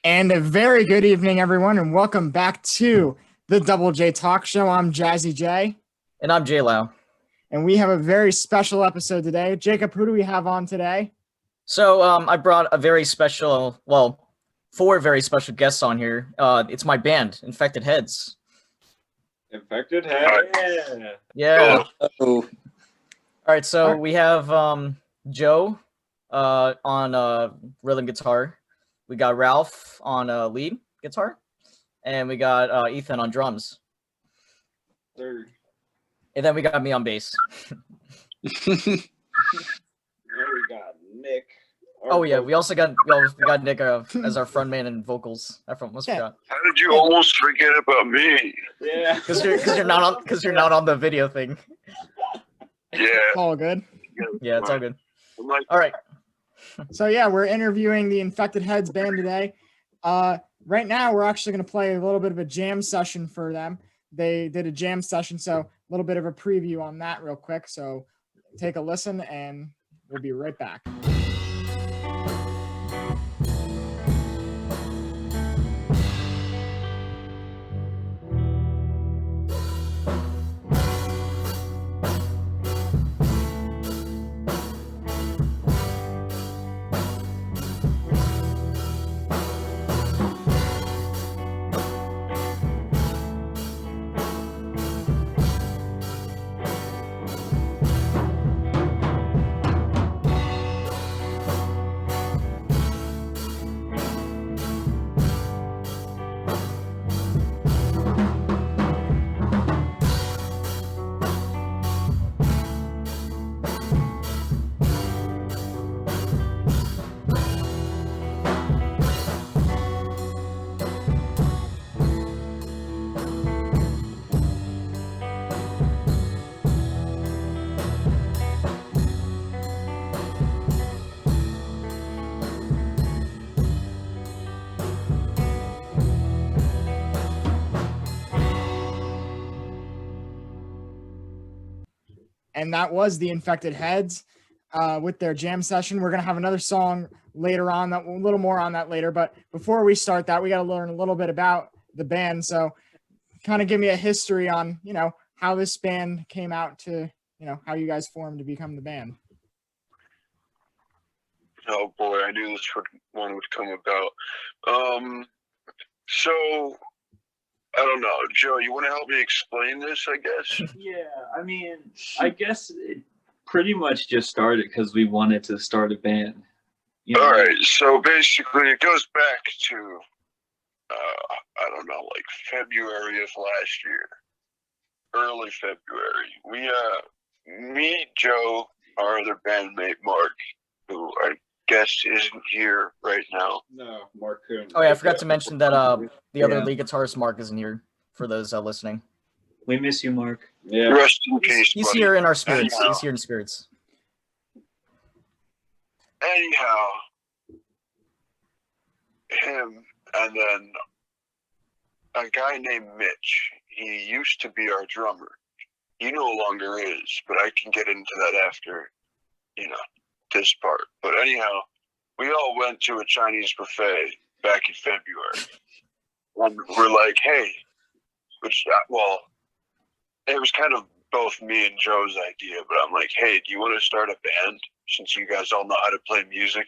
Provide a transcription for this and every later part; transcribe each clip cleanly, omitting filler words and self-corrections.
And a very good evening, everyone, and welcome back to the Double J Talk Show. I'm Jazzy J, And I'm JLau. and we have a very special episode today. Jacob, who do we have on today? So I brought a very special, four very special guests on here. It's my band, Infected Heads. Infected Head. Yeah. Oh, All right, so we have Joe on rhythm guitar. We got Ralph on lead guitar. And we got Ethan on drums. Third. And then we got me on bass. There we got Nick. Oh yeah, we got Nick as our frontman and vocals. I almost forgot. How did you almost forget about me? Yeah. Because you're not on the video thing. Yeah. All good. Yeah, it's all good. I'm like, All right. So yeah, we're interviewing the Infected Heads band today. Right now, we're actually going to play a little bit of a jam session for them. They did a jam session, so a little bit of a preview on that real quick. So take a listen, and we'll be right back. And that was the Infected Heads with their jam session. We're going to have another song later on, that a little more on that later. But before we start that, we got to learn a little bit about the band. So kind of give me a history on, how this band came out to, how you guys formed to become the band. oh boy, I knew this one would come about. So I don't know, Joe. You want to help me explain this? I guess. Yeah, I guess it pretty much just started because we wanted to start a band. All right. So basically, it goes back to I don't know, like February of last year, early February. Me, Joe, our other bandmate Mark, who I guess isn't here right now. No, Mark couldn't. Oh yeah, I forgot to mention that the other lead guitarist Mark isn't here for those listening. We miss you, Mark. Yeah. Rest in peace. He's buddy. here in our spirits. Anyhow. He's here in spirits. Anyhow, him and then a guy named Mitch. He used to be our drummer. He no longer is, but I can get into that after, this part. But anyhow, we all went to a Chinese buffet back in February. And we're like, hey, it was kind of both me and Joe's idea, but I'm like, hey, do you want to start a band since you guys all know how to play music?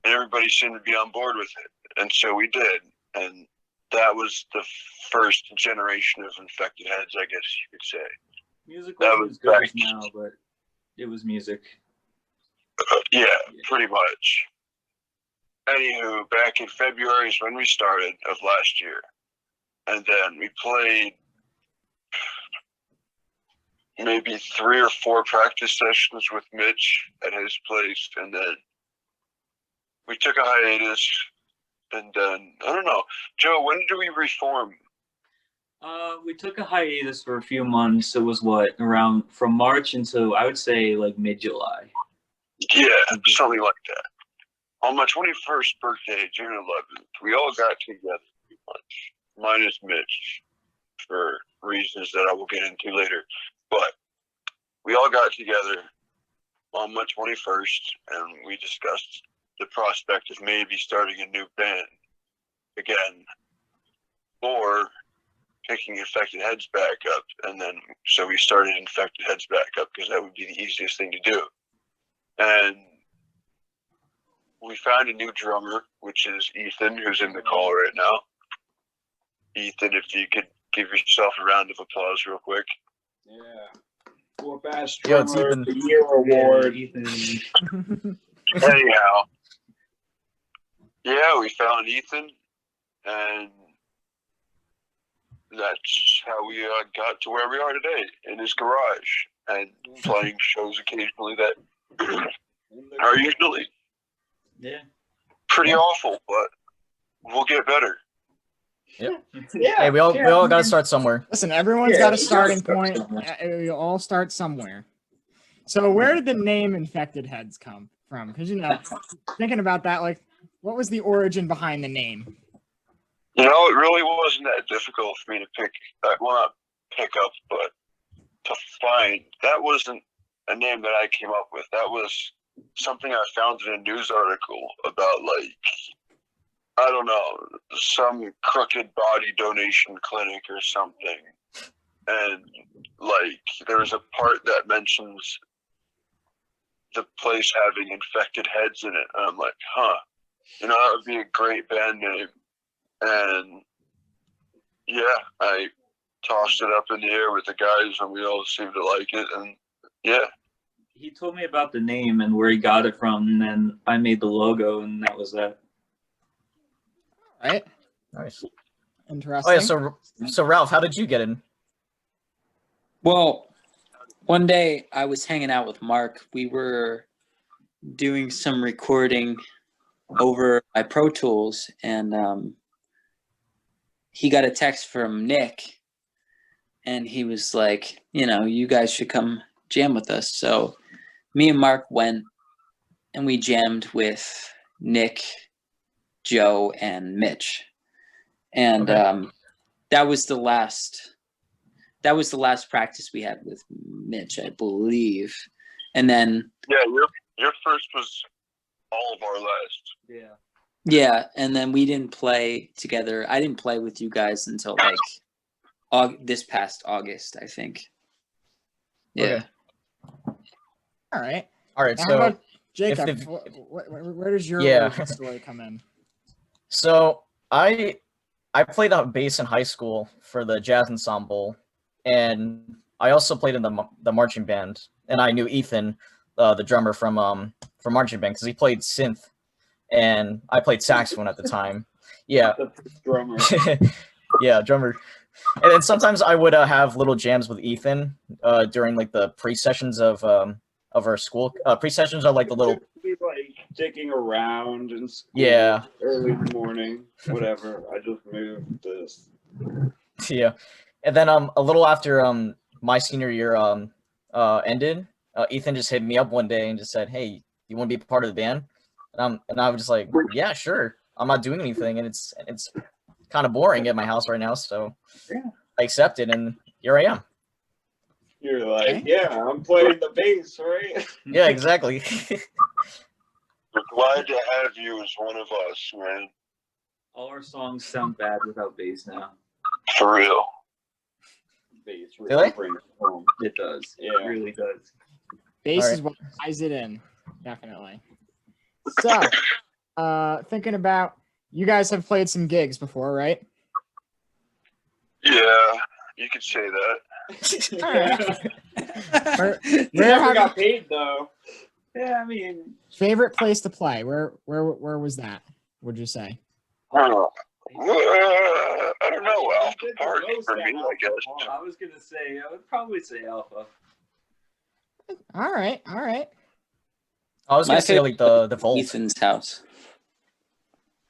And everybody seemed to be on board with it. And so we did. And that was the first generation of Infected Heads, I guess you could say. Music That wasn't was as good as back- now, but it was music. Yeah, pretty much. Anywho, back in February is when we started of last year. And then we played maybe 3 or 4 practice sessions with Mitch at his place. And then we took a hiatus. And then, I don't know. Joe, when did we reform? We took a hiatus for a few months. It was around from March until I would say like mid-July. Yeah, something like that. On my 21st birthday, June 11th, we all got together pretty much, minus Mitch, for reasons that I will get into later. But we all got together on my 21st, and we discussed the prospect of maybe starting a new band. again, or picking Infected Heads back up. And then, so we started Infected Heads back up because that would be the easiest thing to do. And we found a new drummer, which is Ethan, who's in the call right now. Ethan, if you could give yourself a round of applause real quick. Yeah. For Best Yo, it's Drummer Ethan. of the Year award. Ethan. Anyhow, yeah, we found Ethan, and that's how we got to where we are today, in his garage, and playing shows occasionally that are usually pretty awful, but we'll get better. Yep. Yeah. Hey, we all got to start somewhere. Listen, everyone's got a starting point. We all start somewhere. So where did the name Infected Heads come from? Because, thinking about that, like, what was the origin behind the name? It really wasn't that difficult for me to pick, well, not pick up, but to find. That wasn't a name that I came up with. That was something I found in a news article about, like, I don't know, some crooked body donation clinic or something. And, like, there's a part that mentions the place having infected heads in it. And I'm like, that would be a great band name. And, yeah, I tossed it up in the air with the guys, and we all seemed to like it. And, yeah. He told me about the name and where he got it from, and then I made the logo, and that was that. Right? Nice. Interesting. Oh yeah, so Ralph, how did you get in? Well, one day I was hanging out with Mark. We were doing some recording over my Pro Tools, and he got a text from Nick, and he was like, you guys should come jam with us. So me and Mark went, and we jammed with Nick, Joe, and Mitch. And that was the last practice we had with Mitch, I believe. And then your first was all of our last. Yeah, and then we didn't play together. I didn't play with you guys until like this past August, I think. Yeah. Okay. All right. Now, So, how about Jacob, if where does your origin story come in? So I played bass in high school for the jazz ensemble, and I also played in the marching band. And I knew Ethan, the drummer from marching band, because he played synth, and I played saxophone at the time. Yeah, The drummer. yeah, drummer. And then sometimes I would have little jams with Ethan during like the pre-sessions of our school. Pre-sessions are like the little. Be like dicking around in school. Yeah. Early in the morning, whatever. I just moved this. Yeah, and then a little after my senior year ended, Ethan just hit me up one day and just said, "Hey, you want to be part of the band?" And I was just like, "Yeah, sure." I'm not doing anything, and it's kind of boring at my house right now, so I accepted, and here I am. You're like, yeah, I'm playing the bass, right? Yeah, exactly. We're glad to have you as one of us, man. All our songs sound bad without bass now. For real. Bass Really? brings it home. It does. Yeah. It really does. Bass All is what ties it in, definitely. So, thinking about, you guys have played some gigs before, right? Yeah, you could say that. All right. Where Never have got paid though. Yeah, I mean, favorite place to play? Where was that? Would you say? I don't know. Alpha Park for me, I guess. I was gonna say, I would probably say Alpha. All right. I was gonna say like the vault. Ethan's house.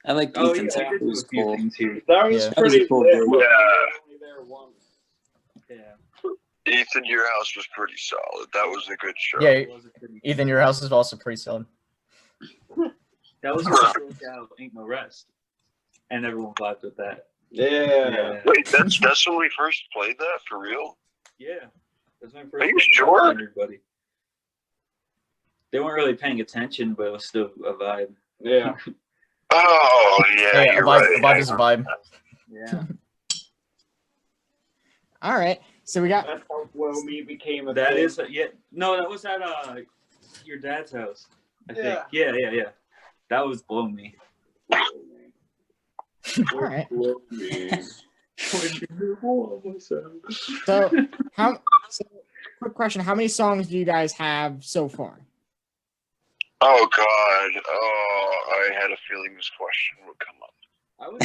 I like Oh, Ethan's yeah, I house. did It do was a few cool. things here. That was Yeah. That was pretty a cool lit. gig. but Yeah. I was only there once. Yeah. Ethan, your house was pretty solid. That was a good show. Yeah, It was a pretty Ethan, your house is also pretty solid. That was what broke out Ain't No Rest. And everyone vibed with that. Yeah. Wait, that's when we first played that for real? Yeah. That's my first Are you time sure? with everybody. They weren't really paying attention, but it was still a vibe. Yeah. Oh yeah, Hey, a you're vibe, right. a vibe is a vibe. Yeah. All right. So we got That's how Blow Me became a That thing. is yeah. No, that was at your dad's house. I think. Yeah. Yeah. That was Blow Me. all right. Blow Me. So quick question, how many songs do you guys have so far? Oh God. Oh, I had a feeling this question would come up. I was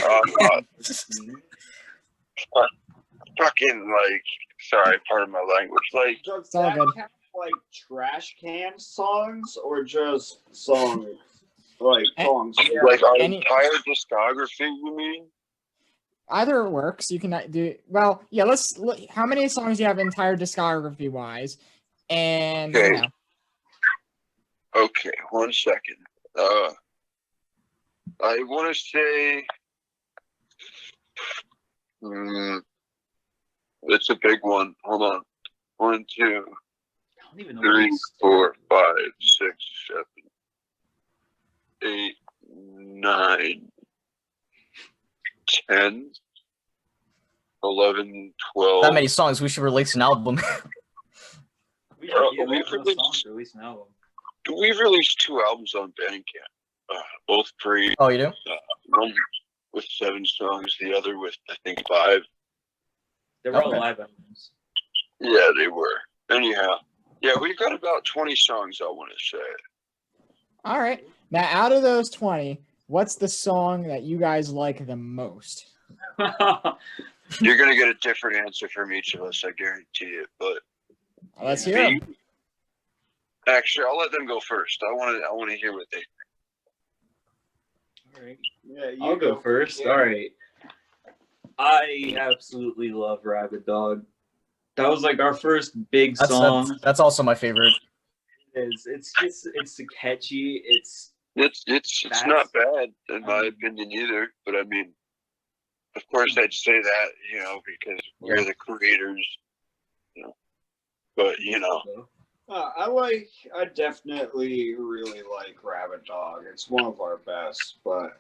Fucking like, sorry, pardon my language. Like, Does all that good. count like trash can songs or just songs? Like songs? like our Any- entire discography, you mean? Either works. You can do well. Yeah. Let's. How many songs do you have entire discography wise? And Okay. you know, Okay, 1 second. I want to say, it's a big one. Hold on. 1, 2, I don't even know. 3, 4, 5, 6, 7, 8, 9, 10, 11, 12. That many songs, we should release an album. We We've released an album. We've released 2 albums on Bandcamp, both free. Oh, you do? One with 7 songs, the other with I think 5. They were all Okay. live albums. Yeah, they were. Anyhow, yeah, we've got about 20 songs. I want to say. all right. Now, out of those 20, what's the song that you guys like the most? You're gonna get a different answer from each of us, I guarantee it. But Let's hear 'em. actually, I'll let them go first. I want to hear what they. All right. Yeah, you I'll go first. Yeah. All right. I absolutely love Rabid Dog. That was like our first big song. That's also my favorite. It's catchy. It's It's not bad in my opinion either. But I mean, of course, I'd say that because we're the creators. But I definitely really like Rabid Dog. It's one of our best, but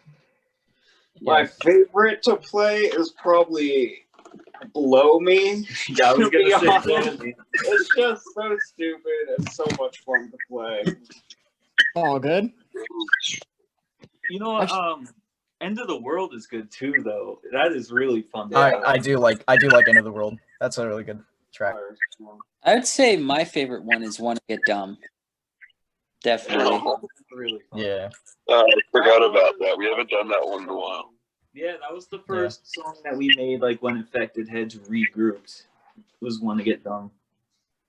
my favorite to play is probably Blow Me. Yeah, I was To be gonna say honest. Blow Me. It's just so stupid and so much fun to play. All good. You know what? End of the World is good too, though. That is really fun. I do like End of the World. That's a really good track. I would say my favorite one is Wanna Get Dumb. Definitely. Really fun. Yeah. I forgot about that. We haven't done that one in a while. Yeah, that was the first song that we made, like when Infected Heads regrouped. It was Wanna Get Dumb.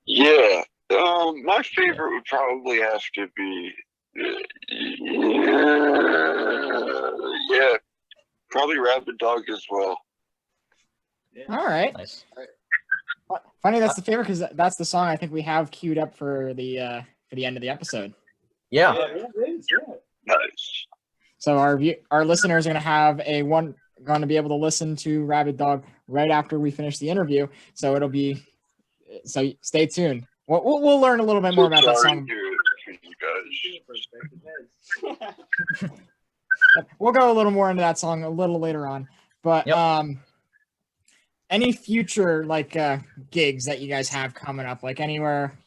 Yeah. My favorite would probably have to be. Yeah, probably Rabid Dog as well. Yeah. All right. Nice. Funny that's the favorite because that's the song I think we have queued up for the end of the episode. Yeah. It is. Yeah. Nice. So our listeners are going to be able to listen to Rabid Dog right after we finish the interview. So so stay tuned. We'll learn a little bit more about that song. We'll go a little more into that song a little later on. But any future gigs that you guys have coming up, like anywhere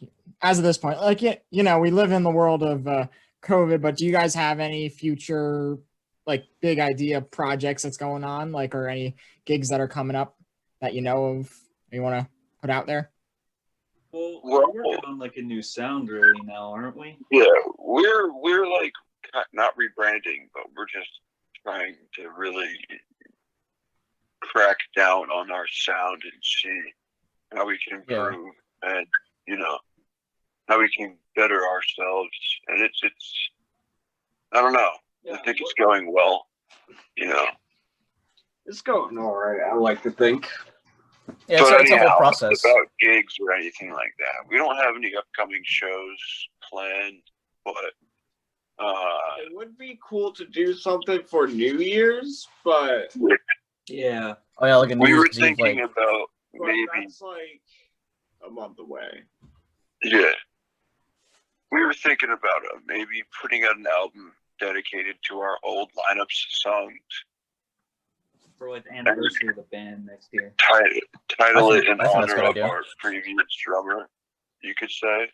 as of this point, like we live in the world of COVID, but do you guys have any future big idea projects that's going on, or any gigs that are coming up that you know of you want to put out there? Well, we're working on a new sound really now, aren't we? Yeah, we're not rebranding, but we're just trying to really crack down on our sound and see how we can improve and how we can better ourselves. And it's I don't know. I think it's going well. It's going all right. I like to think. Yeah, it's a whole process. About gigs or anything like that. We don't have any upcoming shows planned, but it would be cool to do something for New Year's, but yeah. Oh yeah, like a New we were Year's Eve, thinking about maybe that's a month away. Yeah. We were thinking about maybe putting out an album dedicated to our old lineups songs. For like the anniversary of the band next year. Title it in I think that's a honor good of idea. our previous drummer, you could say.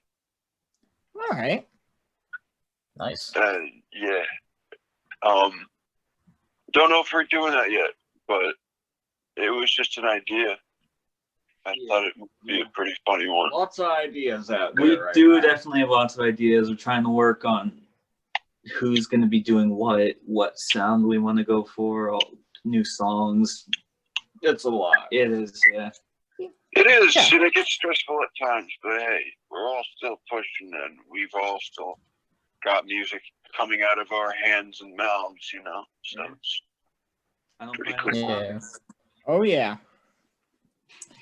All right. Nice. Yeah. Don't know if we're doing that yet, but it was just an idea. I thought it would be a pretty funny one. Lots of ideas out there. We right do now. definitely have lots of ideas. We're trying to work on who's going to be doing what sound we want to go for, all new songs. It's a lot. It is, yeah. It is, Yeah. and it gets stressful at times, but hey, we're all still pushing, and we've all still got music coming out of our hands and mouths, you know? So it's I don't pretty plan on cool. Yeah. Oh yeah.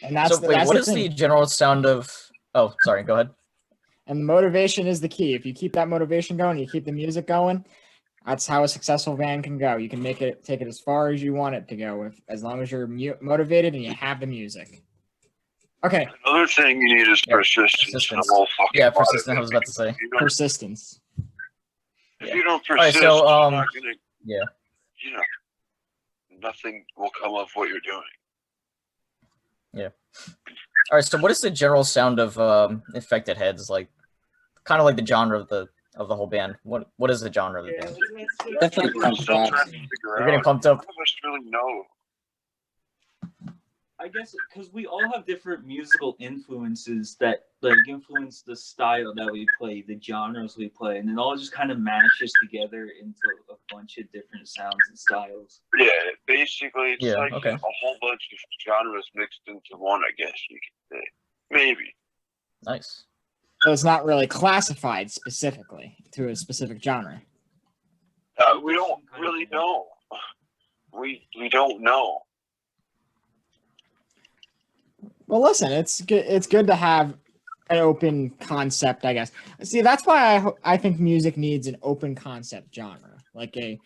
And that's So the, wait, that's what the is thing. the general sound of? Oh, sorry. Go ahead. And the motivation is the key. If you keep that motivation going, you keep the music going, that's how a successful band can go. You can take it as far as you want it to go, as long as you're motivated and you have the music. Okay, Another thing you need is Yeah, persistence. persistence. I'm all fucking Yeah, lot of persistent. it. I was about to say. If you don't, persistence. if you don't All right, persist, so, you're not gonna, yeah. you know, nothing will come of what you're doing. All right. So, what is the general sound of Infected Heads? Like, kind of like the genre of the whole band. What is the genre of the band? Definitely We're punk still rock. trying to figure You're getting out. pumped up. None of us really know. I guess because we all have different musical influences that like influence the style that we play, the genres we play, and it all just kind of mashes together into a bunch of different sounds and styles. Yeah, basically, it's Yeah, like okay. a whole bunch of genres mixed into one, I guess you could say. Maybe. Nice. So it's not really classified specifically to a specific genre. We don't really know. We don't know. Well, listen, it's good. It's good to have an open concept, I guess. See, that's why I think music needs an open concept genre, like a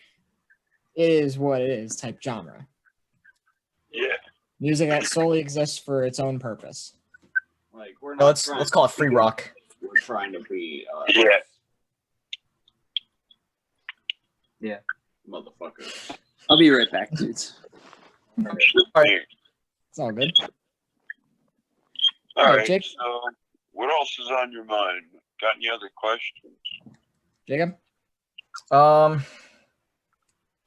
it is what it is type genre. Yeah. Music that solely exists for its own purpose. Like we're not. No, let's trying call it to free be- rock. We're trying to be. Yeah. Motherfuckers. I'll be right back, dudes. All right. It's all good. All All right, right, Jake. so what else is on your mind? Got any other questions? Jacob? How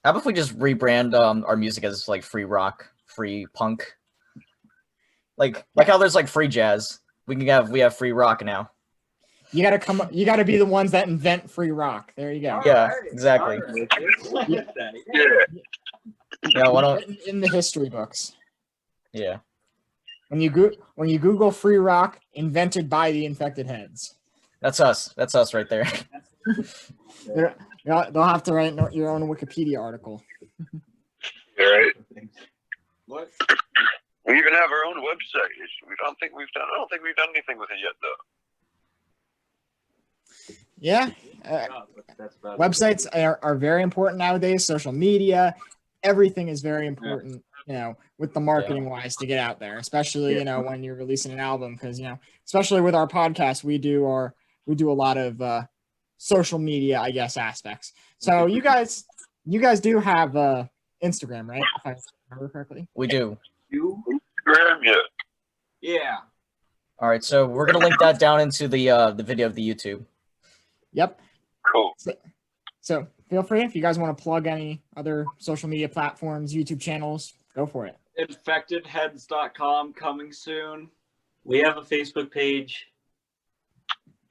about if we just rebrand our music as like free rock, free punk, like how there's like free jazz. We have free rock now. You gotta come. You gotta be the ones that invent free rock. There you go. Yeah, exactly. Yeah. Yeah, why don't? Written in the history books. Yeah. When you Google free rock, invented by the Infected Heads. That's us. That's us right there. They'll have to write your own Wikipedia article. All right. What? We even have our own website. I don't think we've done anything with it yet, though. Yeah. That's about it. Websites are very important nowadays. Social media, everything is very important, you know, with the marketing wise to get out there, especially, you know, when you're releasing an album. Cause, you know, especially with our podcast, we do a lot of social media, I guess, aspects. So you guys do have Instagram, right? If I remember correctly. We do. Graham, yeah. Yeah. All right, so we're gonna link that down into the video of the YouTube. Yep. Cool. So feel free if you guys want to plug any other social media platforms, YouTube channels, go for it. Infectedheads.com coming soon. We have a Facebook page.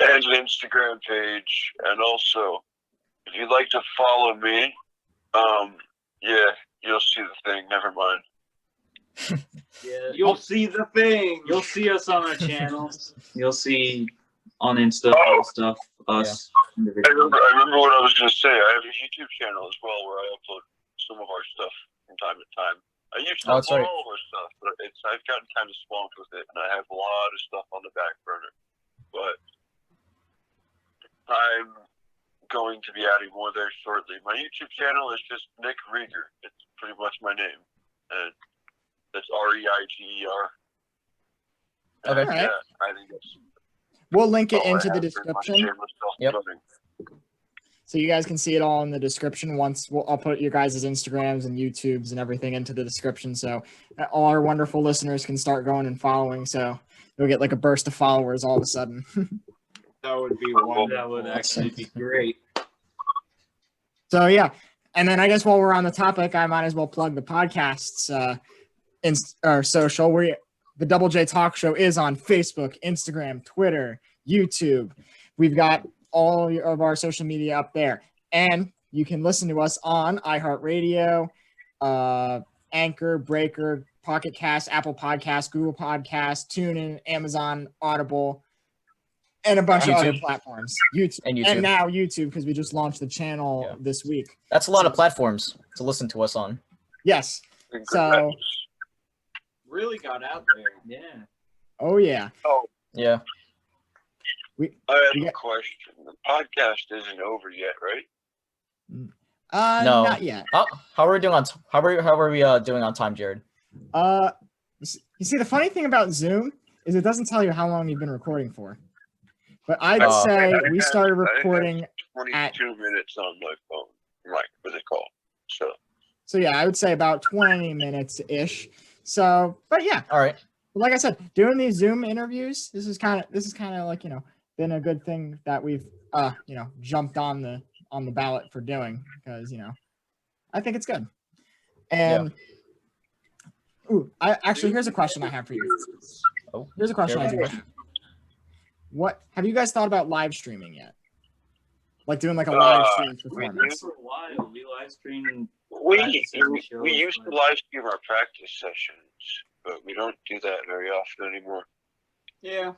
And an Instagram page, and also, if you'd like to follow me, yeah, you'll see the thing. Never mind. Yeah, You'll see the thing. you'll see us on our channels. You'll see on Insta and stuff. Us. I remember what I was going to say. I have a YouTube channel as well where I upload some of our stuff from time to time. I used to Oh, that's upload right. all of our stuff, but I've gotten kind of swamped with it, and I have a lot of stuff on the back burner. But I'm going to be adding more there shortly. My YouTube channel is just Nick Rieger. It's pretty much my name. And that's Reiger. Okay. Alright. Yeah, I think that's We'll link it all I into the have for my description. shameless Yep. self-promoting. So you guys can see it all in the description. I'll put your guys' Instagrams and YouTubes and everything into the description, so all our wonderful listeners can start going and following. So you'll get like a burst of followers all of a sudden. That would be wonderful. That would actually be great. So yeah, and then I guess while we're on the topic, I might as well plug the podcasts in our social. The Double J Talk Show is on Facebook, Instagram, Twitter, YouTube. We've got all of our social media up there, and you can listen to us on iHeartRadio, Anchor, Breaker, Pocket Cast, Apple Podcasts, Google Podcasts, TuneIn, Amazon, Audible, and a bunch of other platforms. YouTube. And now YouTube, because we just launched the channel this week. That's a lot of platforms to listen to us on. Yes. So really got out there. Yeah. Oh yeah. Oh yeah. I have a question. The podcast isn't over yet, right? No, not yet. How are we doing on? How are we doing on time, Jared? You see, the funny thing about Zoom is it doesn't tell you how long you've been recording for. But I'd say we started recording 22 minutes on my phone, with a call. So yeah, I would say about 20 minutes ish. So, but yeah. All right. Like I said, doing these Zoom interviews, this is kind of like, been a good thing that we've jumped on the ballot for doing, because I think it's good. And here's a question I have for you. Oh, here's a question I do. What have you guys thought about live streaming yet? Like doing like a live stream performance? For a while, we live streamed. We used to live stream our practice sessions, but we don't do that very often anymore. Yeah.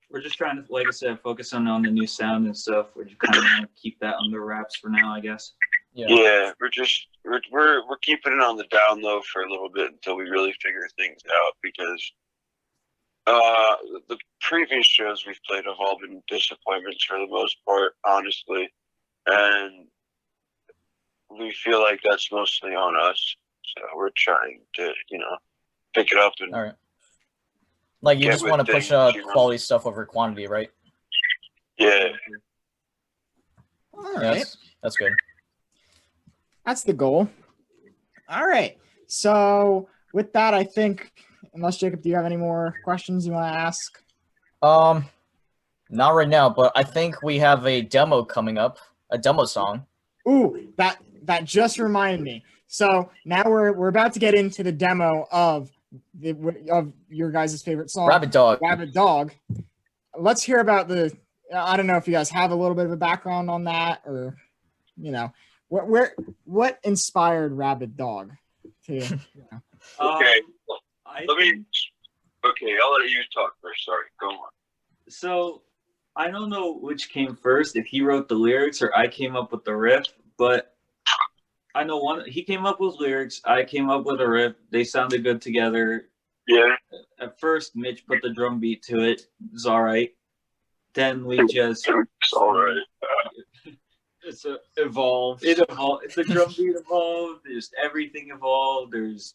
We're just trying to, like I said, focus on the new sound and stuff. We're just kind of want to keep that under wraps for now, I guess. Yeah, we're keeping it on the down low for a little bit until we really figure things out, because the previous shows we've played have all been disappointments for the most part, honestly, and we feel like that's mostly on us. So we're trying to, pick it up and. All right. Like you just want to push quality stuff over quantity, right? Yeah. All right. That's good. That's the goal. All right. So with that, I think, unless Jacob, do you have any more questions you want to ask? Not right now, but I think we have a demo coming up, a demo song. Ooh, that just reminded me. So now we're about to get into the demo of your guys' favorite song, Rabid Dog. Rabid Dog. Let's hear about I don't know if you guys have a little bit of a background on that, or what inspired Rabid Dog to Okay. I'll let you talk first. Sorry, go on. So I don't know which came first, if he wrote the lyrics or I came up with the riff, but I know he came up with lyrics, I came up with a riff. They sounded good together. Yeah. At first, Mitch put the drum beat to it. It was all right. Then we just. It's all right. It's evolved. It evolved. The drum beat evolved. Just everything evolved. There's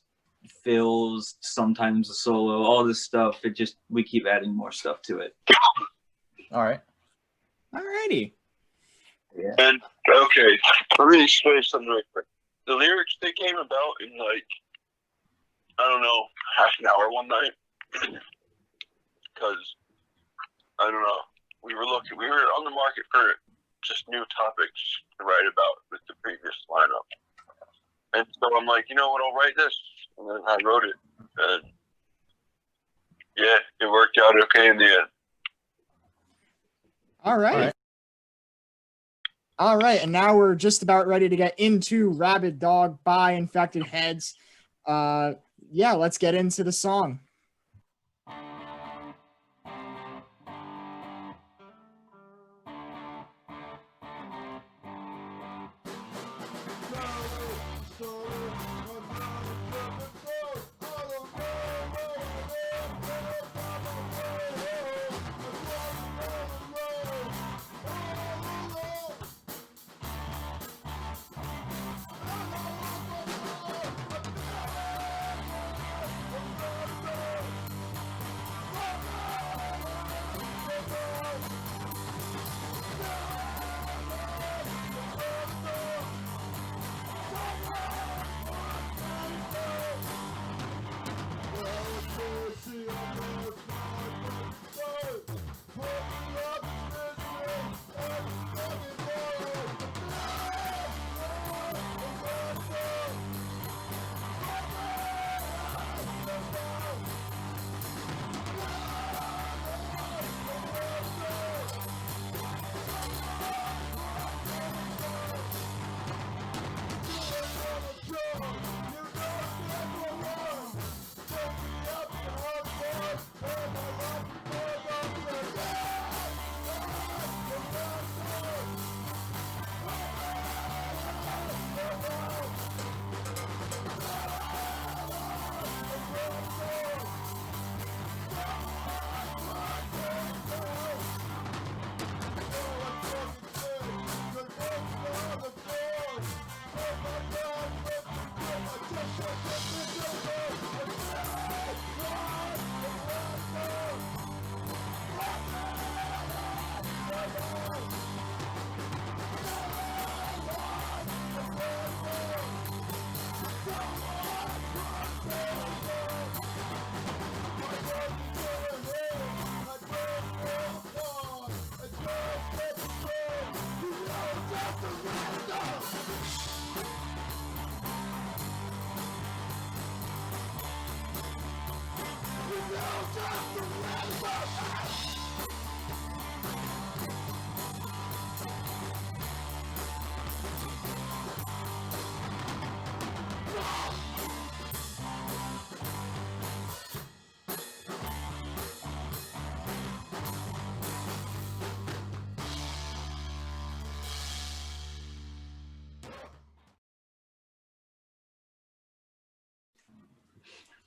fills, sometimes a solo, all this stuff. We keep adding more stuff to it. All right. All righty. Yeah. And okay, let me explain something real quick. The lyrics, they came about in half an hour one night, because I don't know. We were on the market for just new topics to write about with the previous lineup, and so I'm like, you know what? I'll write this, and then I wrote it, and yeah, it worked out okay in the end. All right. All right, and now we're just about ready to get into Rabid Dog by Infected Heads. Let's get into the song.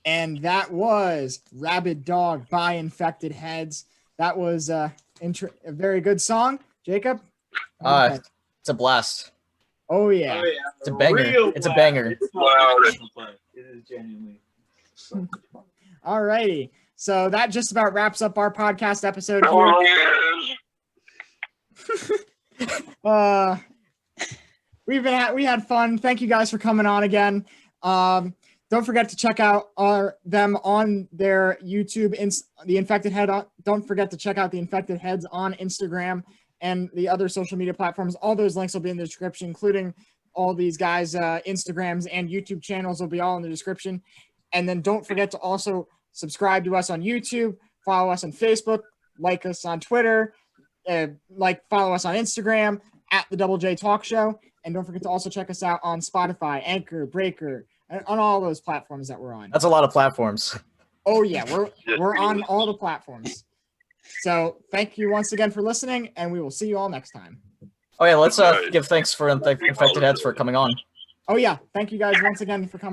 And that was Rabid Dog by Infected Heads. That was a very good song. Jacob? It's a blast. Oh, yeah. It's a banger. It's a banger. It's not a fun play. It is genuinely. All righty. So that just about wraps up our podcast episode here. We had fun. Thank you guys for coming on again. Don't forget to check out them on their YouTube, The Infected Head. Don't forget to check out The Infected Heads on Instagram and the other social media platforms. All those links will be in the description, including all these guys' Instagrams and YouTube channels will be all in the description. And then don't forget to also subscribe to us on YouTube, follow us on Facebook, like us on Twitter, follow us on Instagram at the Double J Talk Show. And don't forget to also check us out on Spotify, Anchor, Breaker, and on all those platforms that we're on. That's a lot of platforms. Oh yeah, we're on all the platforms. So thank you once again for listening, and we will see you all next time. Oh yeah, let's give thanks for Infected Heads for coming on. Oh yeah, thank you guys once again for coming.